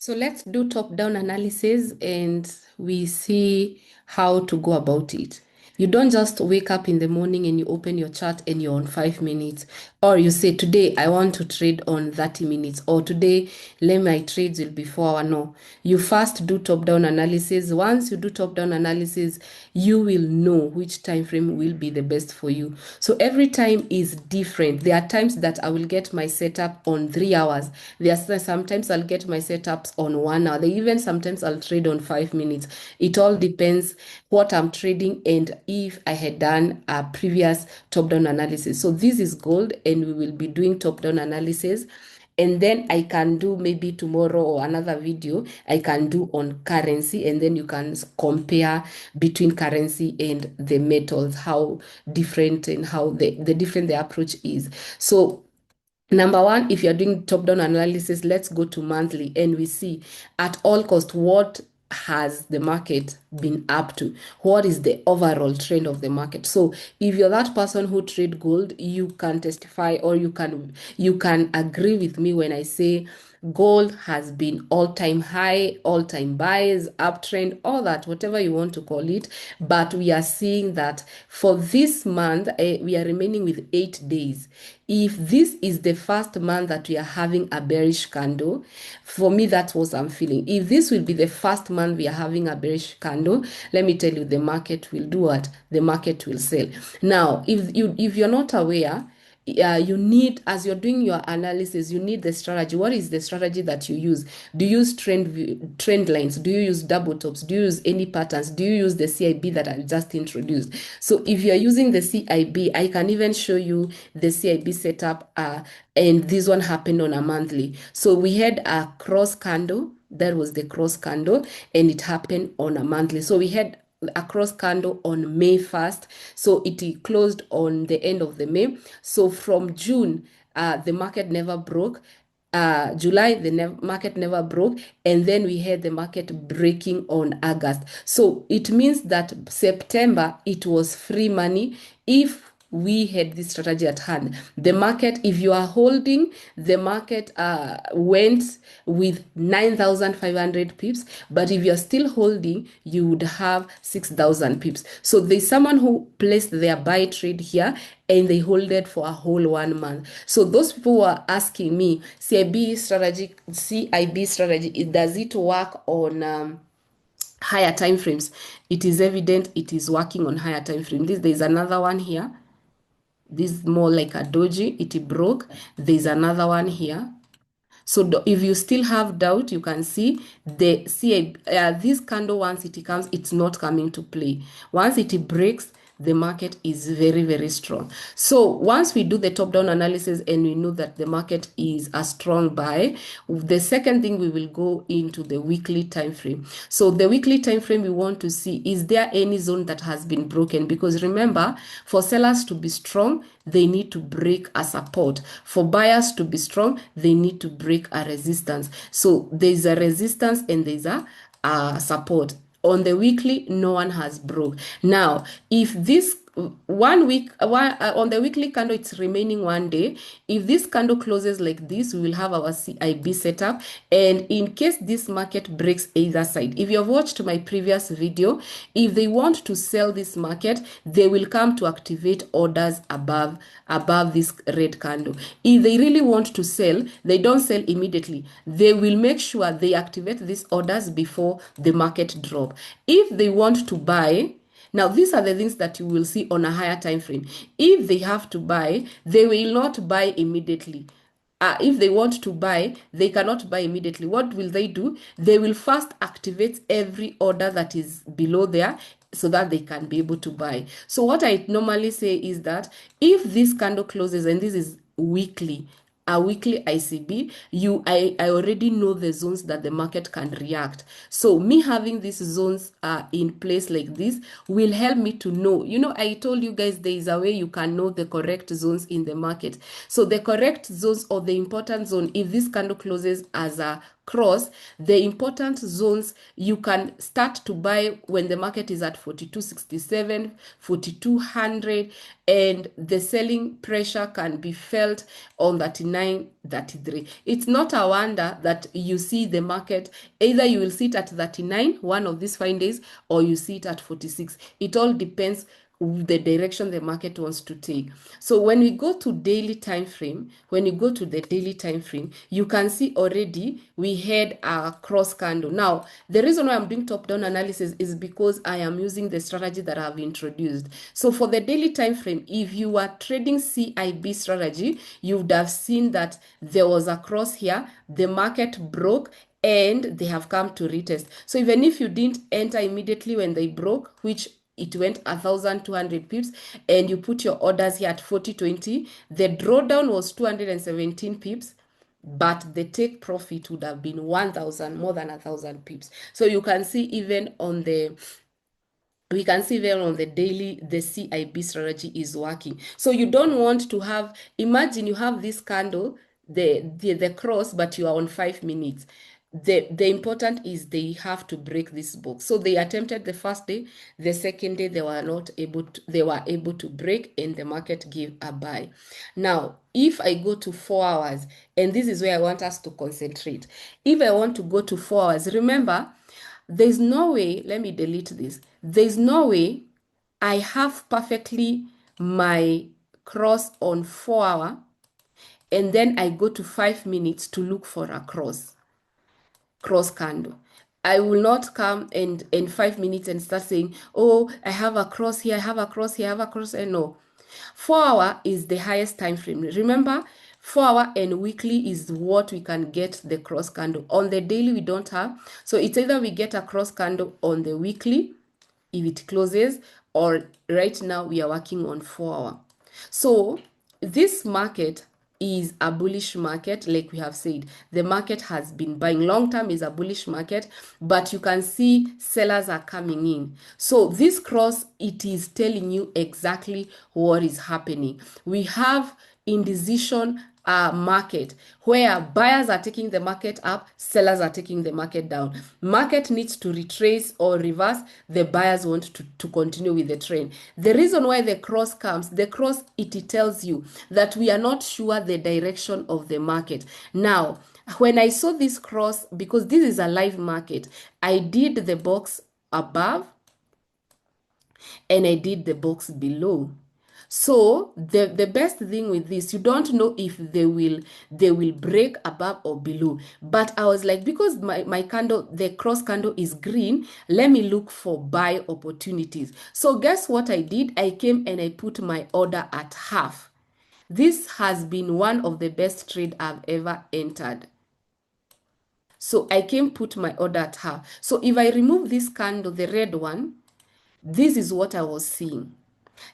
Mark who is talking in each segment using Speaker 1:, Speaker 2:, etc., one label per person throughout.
Speaker 1: So let's do top-down analysis and we see how to go about it. You don't just wake up in the morning and you open your chart and you're on 5 minutes, or you say, today I want to trade on 30 minutes, or today my trades will be 4 hour. No, you first do top-down analysis. Once you do top-down analysis, you will know which time frame will be the best for you. So every time is different. There are times that I will get my setup on 3 hours. There are sometimes I'll get my setups on 1 hour. Even sometimes I'll trade on 5 minutes. It all depends what I'm trading and if I had done a previous top-down analysis. So this is gold, and we will be doing top-down analysis. And then I can do maybe tomorrow or another video I can do on currency, and then you can compare between currency and the metals, how different and how the different the approach is. So number one, if you're doing top-down analysis, let's go to monthly and we see at all cost what has the market been up to, what is the overall trend of the market. So if you're that person who trade gold, you can testify, or you can agree with me when I say gold has been all-time high, all-time buys, uptrend, all that, whatever you want to call it. But we are seeing that for this month, we are remaining with 8 days. If this is the first month that we are having a bearish candle, for me, that's what I'm feeling. If this will be the first month we are having a bearish candle, let me tell you, the market will do what? The market will sell. Now, if you're not aware, you need, as you're doing your analysis, you need the strategy. What is the strategy that you use? Do you use trend lines? Do you use double tops? Do you use any patterns? Do you use the CIB that I just introduced? So if you're using the CIB, I can even show you the CIB setup, and this one happened on a monthly. So we had a cross candle. That was the cross candle, and it happened on a monthly. So we had a cross candle on May 1st. So it closed on the end of the May. So from June, the market never broke. July, the market never broke. And then we had the market breaking on August. So it means that September, it was free money if we had this strategy at hand. The market, if you are holding, the market went with 9,500 pips, but if you're still holding, you would have 6,000 pips. So there's someone who placed their buy trade here and they hold it for a whole 1 month. So those people were asking me, CIB strategy, does it work on higher time frames? It is evident it is working on higher time frame. There's another one here. This is more like a doji. It broke. There's another one here. So if you still have doubt, you can see this candle, once it comes, it's not coming to play. Once it breaks, the market is very, very strong. So once we do the top-down analysis and we know that the market is a strong buy, the second thing, we will go into the weekly time frame. So the weekly time frame, we want to see, is there any zone that has been broken? Because remember, for sellers to be strong, they need to break a support. For buyers to be strong, they need to break a resistance. So there's a resistance and there's a support. On the weekly, no one has broke. Now, if this 1 week, on the weekly candle, it's remaining 1 day. If this candle closes like this, we will have our CIB setup. And in case this market breaks either side, if you have watched my previous video, if they want to sell this market, they will come to activate orders above this red candle. If they really want to sell, they don't sell immediately. They will make sure they activate these orders before the market drop. If they want to buy, now, these are the things that you will see on a higher time frame. If they have to buy, they will not buy immediately. If they want to buy, they cannot buy immediately. What will they do? They will first activate every order that is below there so that they can be able to buy. So what I normally say is that if this candle closes, and this is weekly, a weekly ICB, I already know the zones that the market can react. So me having these zones in place like this will help me to know. You know, I told you guys there is a way you can know the correct zones in the market. So the correct zones, or the important zone, if this candle closes as a cross, the important zones you can start to buy when the market is at 42.67, 4200, and the selling pressure can be felt on 39.33. It's not a wonder that you see the market, either you will see it at 39 one of these fine days, or you see it at 46. It all depends the direction the market wants to take. So when we go to daily time frame, when you go to the daily time frame, you can see already we had a cross candle. Now, the reason why I'm doing top-down analysis is because I am using the strategy that I've introduced. So for the daily time frame, if you are trading CIB strategy, you would have seen that there was a cross here, the market broke, and they have come to retest. So even if you didn't enter immediately when they broke, which it went 1,200 pips, and you put your orders here at 40.20, the drawdown was 217 pips, but the take profit would have been 1,000, more than 1,000 pips. So you can see even on the daily, the CIB strategy is working. So you don't want to have, imagine you have this candle, the cross, but you are on 5 minutes. The important is they have to break this box. So they attempted the first day, the second day they were able to break, and the market gave a buy. Now, if I go to 4 hours, and this is where I want us to concentrate. If I want to go to 4 hours, remember, there's no way, let me delete this. There's no way I have perfectly my cross on 4 hour, and then I go to 5 minutes to look for a cross candle. I will not come and in 5 minutes and start saying, oh, I have a cross here, I have a cross here, I have a cross here. No. 4 hour is the highest time frame. Remember, 4 hour and weekly is what we can get the cross candle. On the daily, we don't have. So it's either we get a cross candle on the weekly, if it closes, or right now we are working on 4 hour. So this market is a bullish market. Like we have said, the market has been buying. Long term is a bullish market, but you can see sellers are coming in. So this cross, it is telling you exactly what is happening. We have indecision market where buyers are taking the market up, sellers are taking the market down. Market needs to retrace or reverse, the buyers want to continue with the trend. The reason why the cross comes, the cross, it tells you that we are not sure the direction of the market. Now, when I saw this cross, because this is a live market, I did the box above and I did the box below. So the best thing with this, you don't know if they will break above or below. But I was like, because my candle, the cross candle is green, let me look for buy opportunities. So guess what I did? I came and I put my order at half. This has been one of the best trade I've ever entered. So I came put my order at half. So if I remove this candle, the red one, this is what I was seeing.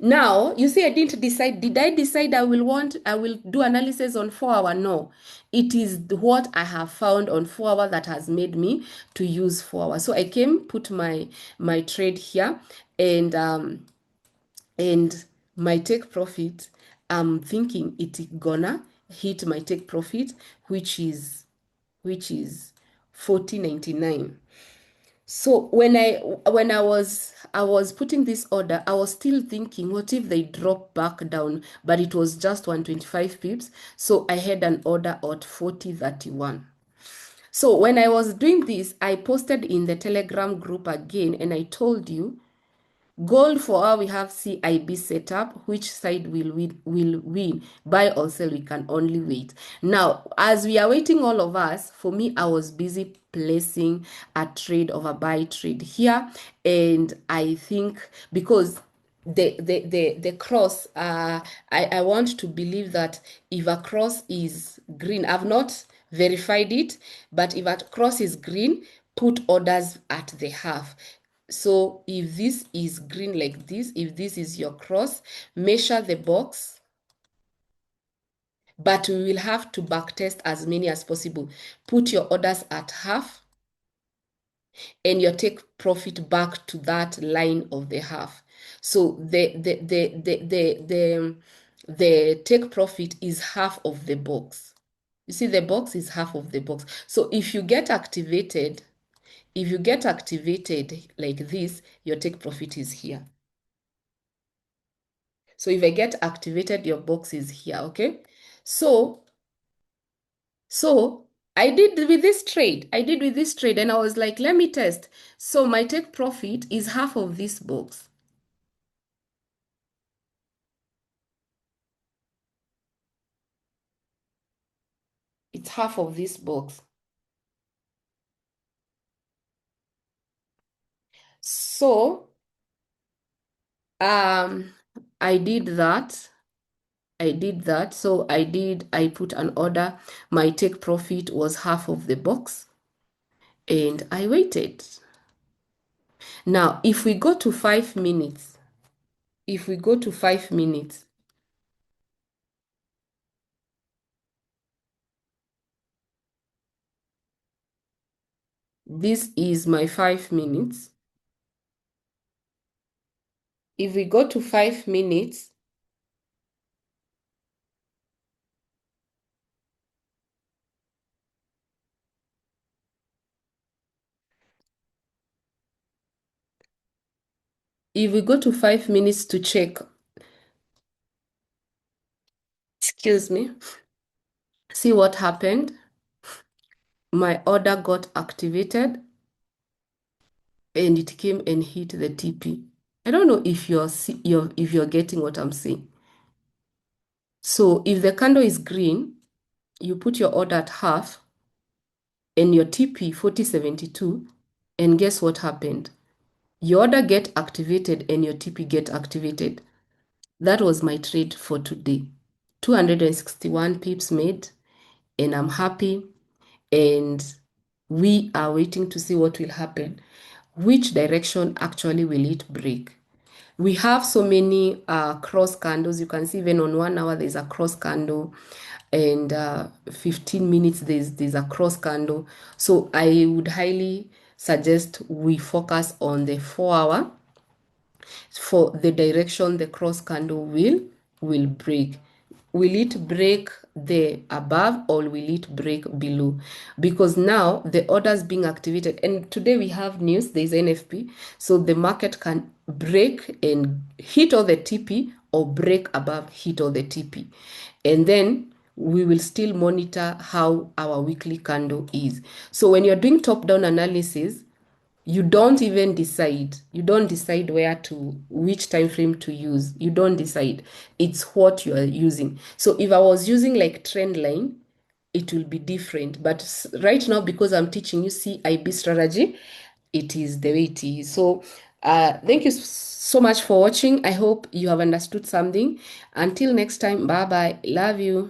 Speaker 1: Now, you see, I didn't decide. Did I decide I will do analysis on 4 hour? No. It is what I have found on 4 hour that has made me to use 4 hours. So I came, put my trade here, and my take profit, I'm thinking it's gonna hit my take profit, which is 40.99. So when I was putting this order, I was still thinking, what if they drop back down? But it was just 125 pips. So I had an order at 40.31. So when I was doing this, I posted in the Telegram group again, and I told you, gold for our, we have CIB setup, which side will win, buy or sell, we can only wait. Now, as we are waiting, all of us, for me, I was busy placing a trade of a buy trade here, and I think because the cross, I want to believe that if a cross is green, I've not verified it, but if a cross is green, put orders at the half. So if this is green like this, if this is your cross, measure the box, but we will have to backtest as many as possible. Put your orders at half and your take profit back to that line of the half. So the take profit is half of the box. You see, the box is half of the box. So if you get activated like this, your take profit is here. So if I get activated, your box is here, okay? So, so I did with this trade. I did with this trade and I was like, let me test. So my take profit is half of this box. It's half of this box. So, um, I did that. I did that. So I put an order. My take profit was half of the box and I waited. Now, if we go to 5 minutes, if we go to 5 minutes, this is my 5 minutes. If we go to 5 minutes, if we go to 5 minutes to check, excuse me, see what happened. My order got activated and it came and hit the TP. I don't know if you're getting what I'm saying. So if the candle is green, you put your order at half and your TP 4072, and guess what happened? Your order get activated and your TP get activated. That was my trade for today. 261 pips made, and I'm happy. And we are waiting to see what will happen. Which direction actually will it break? We have so many cross candles. You can see even on 1 hour there's a cross candle, and 15 minutes there's a cross candle. So I would highly suggest we focus on the 4 hour for the direction the cross candle will break. Will it break the above or will it break below? Because now the orders being activated, and today we have news, there's NFP, so the market can break and hit all the TP or break above, hit all the TP. And then we will still monitor how our weekly candle is. So when you're doing top-down analysis, you don't even decide. You don't decide which time frame to use. You don't decide. It's what you are using. So if I was using like trend line, it will be different. But right now, because I'm teaching you CIB strategy, it is the way it is. So thank you so much for watching. I hope you have understood something. Until next time, bye bye. Love you.